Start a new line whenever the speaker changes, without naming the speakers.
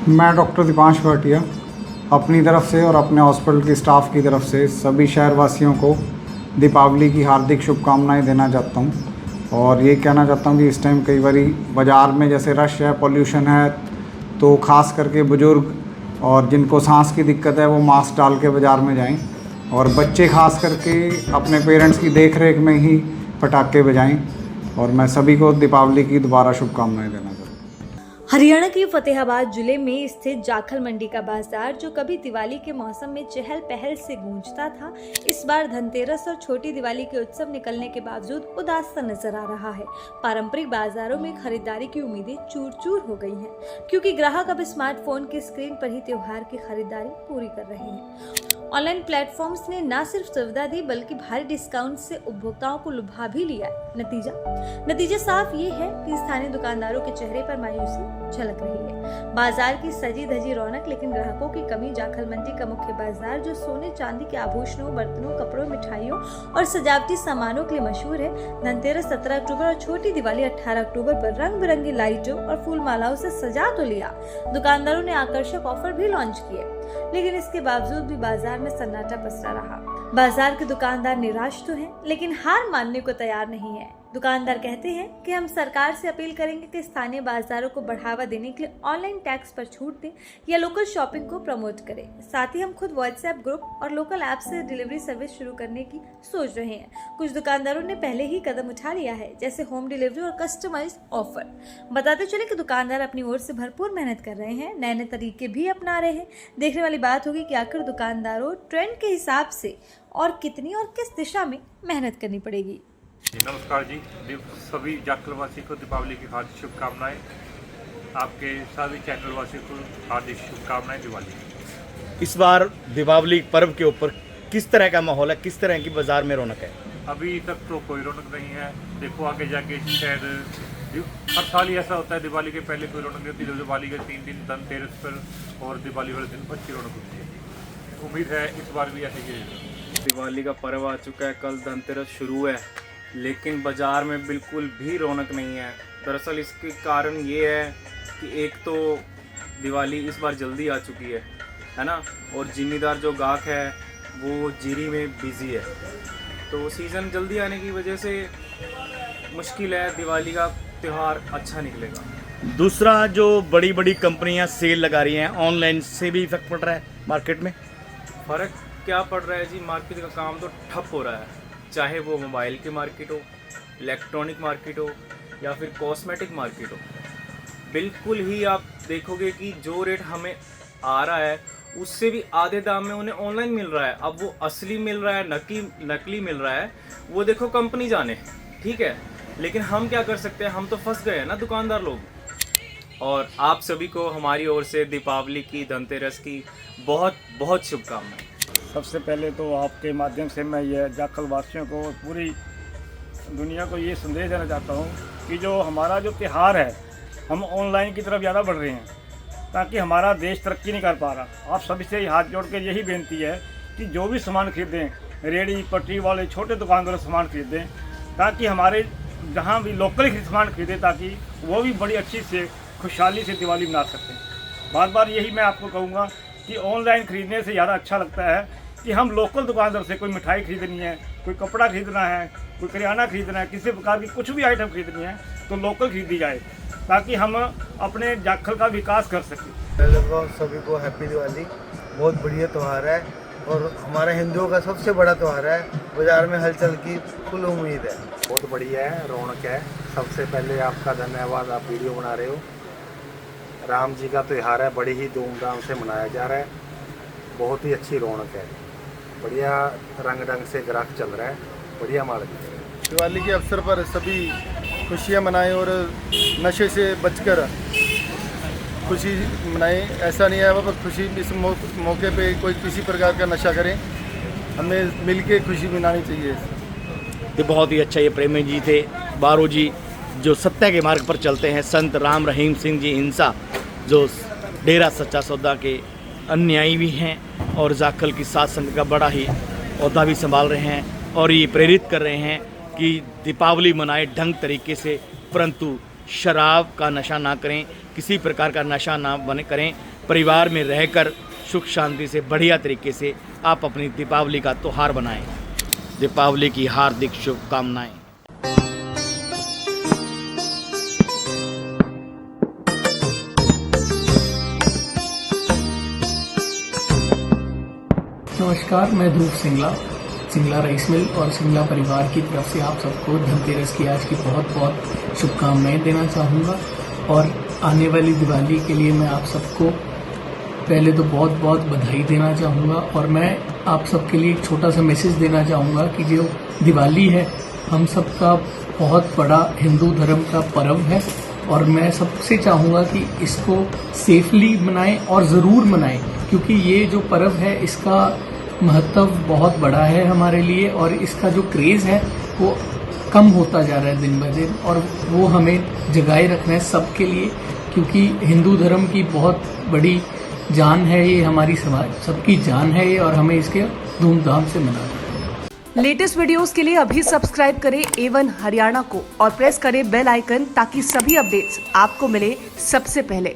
मैं डॉक्टर दीपांश भाटिया अपनी तरफ से और अपने हॉस्पिटल की स्टाफ की तरफ से सभी शहरवासियों को दीपावली की हार्दिक शुभकामनाएं देना चाहता हूं। और ये कहना चाहता हूं कि इस टाइम कई बारी बाज़ार में जैसे रश है, पॉल्यूशन है, तो ख़ास करके बुज़ुर्ग और जिनको सांस की दिक्कत है वो मास्क डाल के बाज़ार में जाएं, और बच्चे ख़ास करके अपने पेरेंट्स की देख रेख में ही पटाखे बजाएं। और मैं सभी को दीपावली की दोबारा शुभकामनाएं देना चाहता हूँ।
हरियाणा के फतेहाबाद जिले में स्थित जाखल मंडी का बाजार, जो कभी दिवाली के मौसम में चहल पहल से गूंजता था, इस बार धनतेरस और छोटी दिवाली के उत्सव निकलने के बावजूद उदास सा नजर आ रहा है। पारंपरिक बाजारों में खरीदारी की उम्मीदें चूर चूर हो गई हैं, क्योंकि ग्राहक अब स्मार्टफोन की स्क्रीन पर ही त्योहार की खरीदारी पूरी कर रहे हैं। ऑनलाइन प्लेटफॉर्म्स ने न सिर्फ सुविधा दी, बल्कि भारी डिस्काउंट से उपभोक्ताओं को लुभा भी लिया। नतीजा साफ ये है कि स्थानीय दुकानदारों के चेहरे पर मायूसी झलक रही है। बाजार की सजी धजी रौनक, लेकिन ग्राहकों की कमी। जाखल मंडी का मुख्य बाजार, जो सोने चांदी के आभूषणों, बर्तनों, कपड़ों, मिठाइयों और सजावटी सामानों के लिए मशहूर है, धनतेरस 17 अक्टूबर और छोटी दिवाली 18 अक्टूबर पर रंग बिरंगी लाइटों और फूल मालाओं से सजा तो लिया। दुकानदारों ने आकर्षक ऑफर भी लॉन्च किए, लेकिन इसके बावजूद भी बाजार में सन्नाटा पसरा रहा। बाजार के दुकानदार निराश तो हैं, लेकिन हार मानने को तैयार नहीं है। दुकानदार कहते हैं कि हम सरकार से अपील करेंगे कि स्थानीय बाजारों को बढ़ावा देने के लिए ऑनलाइन टैक्स पर छूट दें या लोकल शॉपिंग को प्रमोट करें। साथ ही हम खुद व्हाट्सएप ग्रुप और लोकल ऐप से डिलीवरी सर्विस शुरू करने की सोच रहे हैं। कुछ दुकानदारों ने पहले ही कदम उठा लिया है, जैसे होम डिलीवरी और कस्टमाइज ऑफर। बताते चले कि दुकानदार अपनी ओर से भरपूर मेहनत कर रहे हैं, नए नए तरीके भी अपना रहे हैं। देखने वाली बात होगी कि आखिर दुकानदारों ट्रेंड के हिसाब से और कितनी और किस दिशा में मेहनत करनी पड़ेगी।
जी नमस्कार जी। सभी जाखलवासी को दीपावली की हार्दिक शुभकामनाएं। आपके सभी चैनलवासी को हार्दिक शुभकामनाएं दिवाली।
इस बार दीपावली पर्व के ऊपर किस तरह का माहौल है, किस तरह की बाजार में रौनक है?
अभी तक तो कोई रौनक नहीं है। देखो आगे जाके शायद हर साल ही ऐसा होता है, दिवाली के पहले कोई रौनक नहीं होती। दिवाली के 3 दिन धनतेरस पर और दिवाली वाले दिन अच्छी रौनक होती है। उम्मीद है इस बार भी ऐसे ही।
दिवाली का पर्व आ चुका है, कल धनतेरस शुरू है, लेकिन बाज़ार में बिल्कुल भी रौनक नहीं है। दरअसल इसके कारण ये है कि एक तो दिवाली इस बार जल्दी आ चुकी है ना, और जिम्मेदार जो गाहक है वो जीरी में बिज़ी है, तो सीज़न जल्दी आने की वजह से मुश्किल है दिवाली का त्यौहार अच्छा निकलेगा।
दूसरा, जो बड़ी बड़ी कंपनियां सेल लगा रही हैं, ऑनलाइन से भी इफेक्ट पड़ रहा है मार्केट में।
फ़र्क क्या पड़ रहा है जी? मार्केट का काम तो ठप हो रहा है, चाहे वो मोबाइल की मार्केट हो, इलेक्ट्रॉनिक मार्केट हो या फिर कॉस्मेटिक मार्केट हो। बिल्कुल ही आप देखोगे कि जो रेट हमें आ रहा है उससे भी आधे दाम में उन्हें ऑनलाइन मिल रहा है। अब वो असली मिल रहा है नकली मिल रहा है, वो देखो कंपनी जाने, ठीक है, लेकिन हम क्या कर सकते हैं? हम तो फंस गए हैं ना दुकानदार लोग। और आप सभी को हमारी ओर से दीपावली की, धनतेरस की बहुत बहुत शुभकामनाएं।
सबसे पहले तो आपके माध्यम से मैं ये जाखल वासियों को, पूरी दुनिया को ये संदेश देना चाहता हूँ कि जो हमारा जो त्यौहार है, हम ऑनलाइन की तरफ ज़्यादा बढ़ रहे हैं, ताकि हमारा देश तरक्की नहीं कर पा रहा। आप सभी से हाथ जोड़ कर यही बेनती है कि जो भी सामान खरीदें, रेहड़ी पटरी वाले छोटे दुकानदारों से सामान खरीदें, ताकि हमारे जहाँ भी लोकल सामान खरीदें, ताकि वो भी बड़ी अच्छी से खुशहाली से दिवाली मना सकते। बार बार यही मैं आपको कहूँगा कि ऑनलाइन ख़रीदने से ज़्यादा अच्छा लगता है कि हम लोकल दुकानदार से कोई मिठाई खरीदनी है, कोई कपड़ा खरीदना है, कोई करियाना खरीदना है, किसी प्रकार की कुछ भी आइटम खरीदनी है तो लोकल खरीदी जाए, ताकि हम अपने जाखल का विकास कर सकें।
पहले तो सभी को हैप्पी दिवाली। बहुत बढ़िया त्यौहार है और हमारे हिंदुओं का सबसे बड़ा त्यौहार है। बाज़ार में हलचल की फुल उम्मीद है।
बहुत बढ़िया है, रौनक है। सबसे पहले आपका धन्यवाद, आप वीडियो बना रहे हो। राम जी का त्यौहार है, बड़ी ही धूमधाम से मनाया जा रहा है। बहुत ही अच्छी रौनक है, बढ़िया रंग से ग्राहक चल रहा है, बढ़िया मार्केट।
दिवाली के अवसर पर सभी खुशियाँ मनाएं और नशे से बचकर खुशी मनाएं। ऐसा नहीं है पर खुशी इस मौके पे कोई किसी प्रकार का नशा करें, हमें मिल के खुशी मनानी चाहिए।
ये बहुत ही अच्छा, ये प्रेमी जी थे बारो जी, जो सत्य के मार्ग पर चलते हैं। संत राम रहीम सिंह जी हिंसा, जो डेरा सच्चा सौदा के अन्यायी भी हैं और जाखल की साथ संघ का बड़ा ही ओहदा भी संभाल रहे हैं, और ये प्रेरित कर रहे हैं कि दीपावली मनाएं ढंग तरीके से, परंतु शराब का नशा ना करें, किसी प्रकार का नशा ना करें, परिवार में रहकर सुख शांति से बढ़िया तरीके से आप अपनी दीपावली का त्यौहार बनाएं। दीपावली की हार्दिक शुभकामनाएं।
नमस्कार, मैं ध्रुव सिंगला राइस मिल और सिंगला परिवार की तरफ से आप सबको धनतेरस की आज की बहुत बहुत शुभकामनाएं देना चाहूँगा। और आने वाली दिवाली के लिए मैं आप सबको पहले तो बहुत बहुत बधाई देना चाहूँगा। और मैं आप सबके लिए एक छोटा सा मैसेज देना चाहूँगा कि जो दिवाली है हम सबका बहुत बड़ा हिंदू धर्म का पर्व है और मैं सबसे चाहूँगा कि इसको सेफली मनाएं और ज़रूर मनाएं, क्योंकि ये जो पर्व है इसका महत्व बहुत बड़ा है हमारे लिए और इसका जो क्रेज़ है वो कम होता जा रहा है दिन ब दिन, और वो हमें जगाए रखना है सबके लिए, क्योंकि हिंदू धर्म की बहुत बड़ी जान है ये, हमारी समाज सबकी जान है ये, और हमें इसके धूमधाम से मनाना है।
लेटेस्ट वीडियोस के लिए अभी सब्सक्राइब करें A1 हरियाणा को और प्रेस करें बेल आइकन ताकि सभी अपडेट्स आपको मिले सबसे पहले।